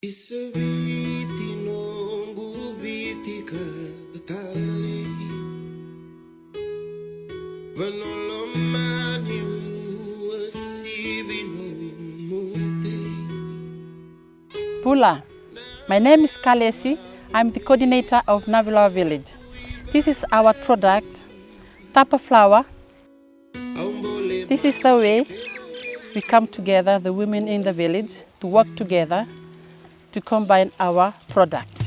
Pula. My name is Kalesi. I'm the coordinator of Navila Village. This is our product, Tapa flower. This is the way we come together, the women in the village, to work together to combine our product.